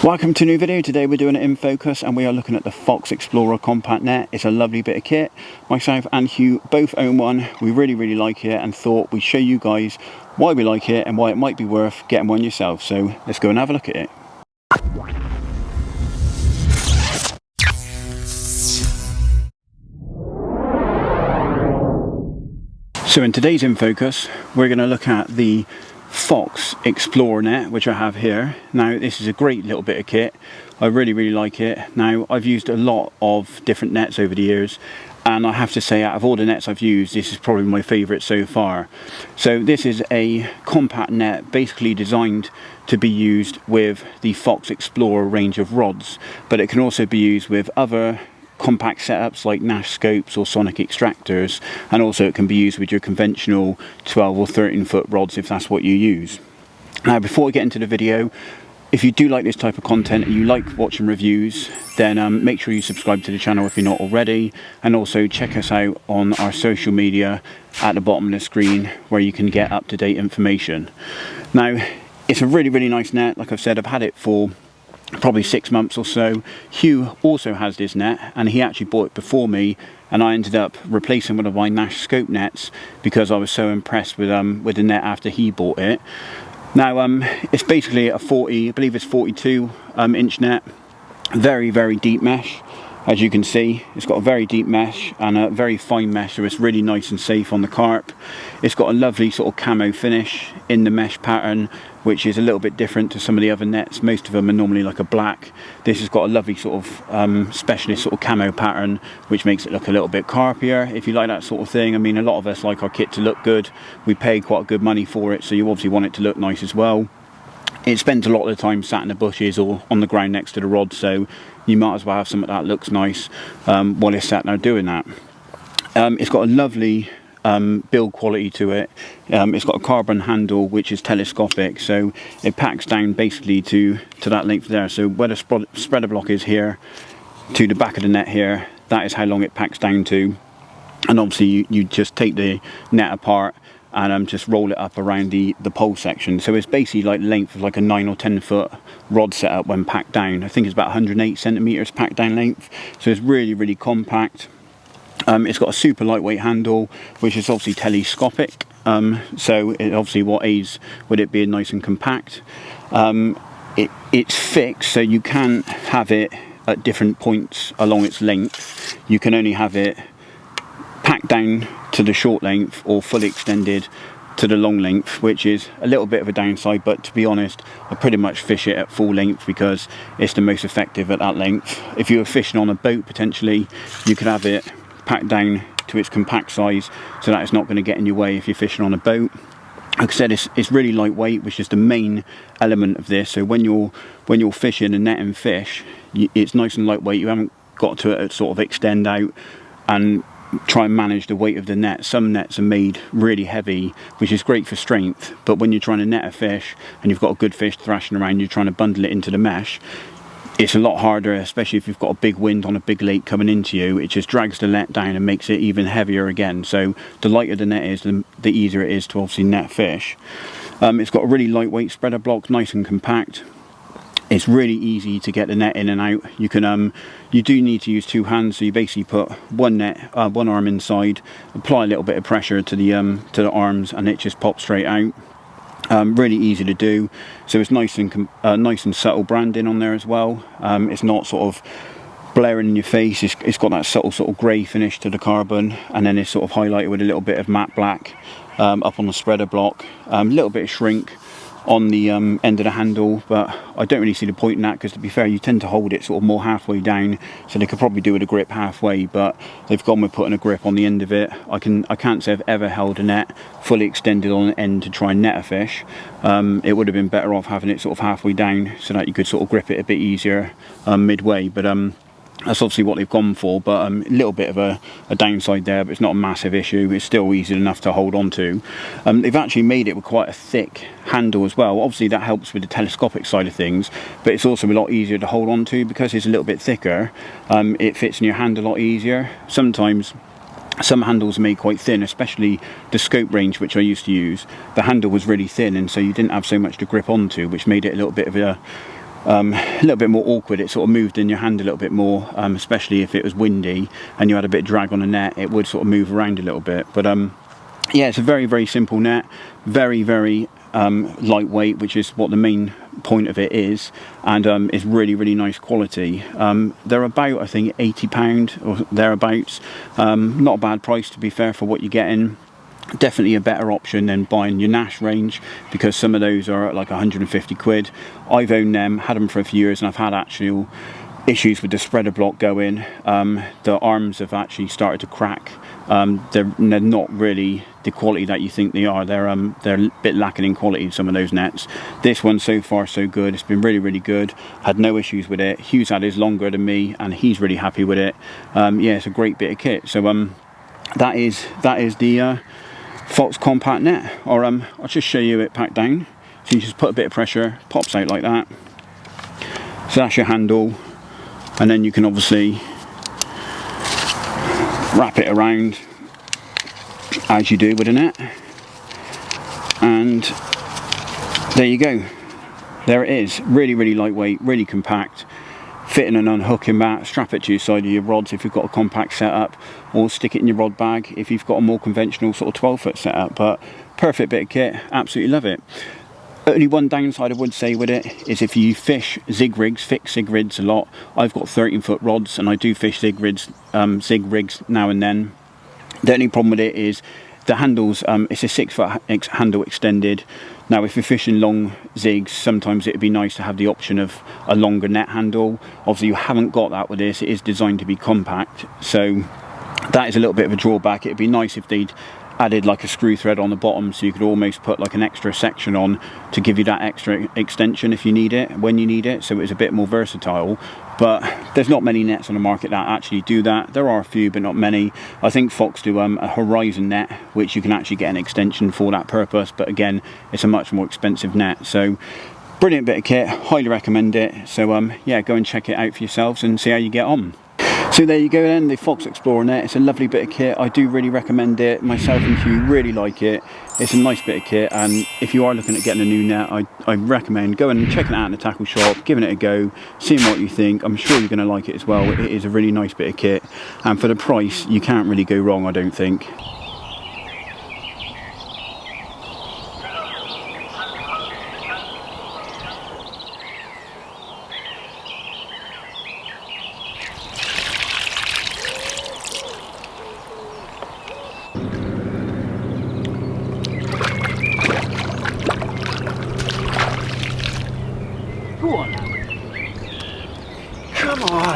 Welcome to a new video. Today we're doing it in focus and we are looking at the Fox Explorer compact net. It's a lovely bit of kit. Myself and Hugh both own one. We really like it and thought we'd show you guys why we like it and why it might be worth getting one yourself. So let's go and have a look at it. So in today's in focus we're going to look at the Fox Explorer net, which I have here. Now this is a great little bit of kit. I really like it. Now I've used a lot of different nets over the years and I have to say, out of all the nets I've used, this is probably my favourite so far. So this is a compact net basically designed to be used with the Fox Explorer range of rods, but it can also be used with other compact setups like Nash scopes or sonic extractors, and also it can be used with your conventional 12 or 13 foot rods if that's what you use. Now before we get into the video, if you do like this type of content and you like watching reviews, then make sure you subscribe to the channel if you're not already, and also check us out on our social media at the bottom of the screen where you can get up-to-date information. Now it's a really nice net. Like I've said, I've had it for probably 6 months or so. Hugh also has this net and he actually bought it before me, and I ended up replacing one of my Nash scope nets because I was so impressed with the net after he bought it. Now it's basically a 40, I believe it's 42 inch net, very deep mesh. As you can see, it's got a very deep mesh and a very fine mesh, so it's really nice and safe on the carp. It's got a lovely sort of camo finish in the mesh pattern, which is a little bit different to some of the other nets. Most of them are normally like a black. This has got a lovely sort of specialist sort of camo pattern, which makes it look a little bit carpier, if you like that sort of thing. I mean, a lot of us like our kit to look good. We pay quite good money for it, so you obviously want it to look nice as well. It spends a lot of the time sat in the bushes or on the ground next to the rod, so you might as well have something that looks nice while it's sat there doing that. It's got a lovely build quality to it. It's got a carbon handle which is telescopic, so it packs down basically to that length there. So where the spreader block is here to the back of the net here, that is how long it packs down to. And obviously you just take the net apart and just roll it up around the pole section. So it's basically like the length of like a 9 or 10 foot rod setup when packed down. I think it's about 108 centimeters packed down length, so it's really compact. It's got a super lightweight handle which is obviously telescopic, so it obviously what aids with it being nice and compact. It's fixed, so you can't have it at different points along its length. You can only have it packed down to the short length or fully extended to the long length, which is a little bit of a downside, but to be honest I pretty much fish it at full length because it's the most effective at that length. If you were fishing on a boat, potentially you could have it packed down to its compact size so that it's not going to get in your way if you're fishing on a boat. Like I said, it's really lightweight, which is the main element of this. So when you're fishing and netting fish, it's nice and lightweight. You haven't got to sort of extend out and try and manage the weight of the net. Some nets are made really heavy, which is great for strength, but when you're trying to net a fish and you've got a good fish thrashing around, you're trying to bundle it into the mesh, it's a lot harder, especially if you've got a big wind on a big lake coming into you. It just drags the net down and makes it even heavier again. So the lighter the net is, the easier it is to obviously net fish. It's got a really lightweight spreader block, nice and compact. It's really easy to get the net in and out. You can, you do need to use two hands, so you basically put one arm inside, apply a little bit of pressure to the arms, and it just pops straight out. Really easy to do. So it's nice and subtle branding on there as well. It's not sort of blaring in your face. It's got that subtle sort of grey finish to the carbon, and then it's sort of highlighted with a little bit of matte black up on the spreader block. A little bit of shrink on the end of the handle, but I don't really see the point in that because, to be fair, you tend to hold it sort of more halfway down, so they could probably do with a grip halfway, but they've gone with putting a grip on the end of it. I can't say I've ever held a net fully extended on an end to try and net a fish. It would have been better off having it sort of halfway down so that you could sort of grip it a bit easier midway, but that's obviously what they've gone for. But a little bit of a downside there, but it's not a massive issue. It's still easy enough to hold on to. They've actually made it with quite a thick handle as well. Obviously that helps with the telescopic side of things, but it's also a lot easier to hold on to because it's a little bit thicker. It fits in your hand a lot easier. Sometimes some handles are made quite thin, especially the scope range which I used to use. The handle was really thin, and so you didn't have so much to grip onto, which made it a little bit of a a little bit more awkward. It sort of moved in your hand a little bit more, especially if it was windy and you had a bit of drag on the net. It would sort of move around a little bit. But yeah, it's a very, very simple net, very, very lightweight, which is what the main point of it is, and is really, really nice quality. They're about, I think, £80 or thereabouts. Not a bad price, to be fair, for what you're getting. Definitely a better option than buying your Nash range, because some of those are at like 150 quid. I've owned them, had them for a few years, and I've had actual issues with the spreader block going. The arms have actually started to crack. They're not really the quality that you think they are. They're a bit lacking in quality, some of those nets. This one, so far so good. It's been really, really good. Had no issues with it. Hugh's had his longer than me, and he's really happy with it. Yeah, it's a great bit of kit. So that is the Fox compact net. Or I'll just show you it packed down. So you just put a bit of pressure, pops out like that. So that's your handle, and then you can obviously wrap it around as you do with a net, and there you go. There it is. Really, really lightweight, really compact. Fitting and unhooking that, strap it to your side of your rods if you've got a compact setup, or stick it in your rod bag if you've got a more conventional sort of 12-foot setup. But perfect bit of kit, absolutely love it. Only one downside I would say with it is if you fish zig rigs, fix zig rigs a lot. I've got 13-foot rods and I do fish zig rigs now and then. The only problem with it is the handles, it's a 6-foot handle extended. Now if you're fishing long zigs, sometimes it would be nice to have the option of a longer net handle. Obviously you haven't got that with this. It is designed to be compact, so that is a little bit of a drawback. It'd be nice if they'd added like a screw thread on the bottom, so you could almost put like an extra section on to give you that extra extension if you need it, when you need it, so it's a bit more versatile. But there's not many nets on the market that actually do that. There are a few, but not many. I think Fox do a horizon net, which you can actually get an extension for that purpose, but again, it's a much more expensive net. So brilliant bit of kit, highly recommend it. So yeah, go and check it out for yourselves and see how you get on. So there you go then, the Fox Explorer net. It's a lovely bit of kit. I do really recommend it. Myself and Hugh really like it. It's a nice bit of kit, and if you are looking at getting a new net, I recommend going and checking it out in the tackle shop, giving it a go, seeing what you think. I'm sure you're going to like it as well. It is a really nice bit of kit, and for the price, you can't really go wrong, I don't think. Go on. Come on.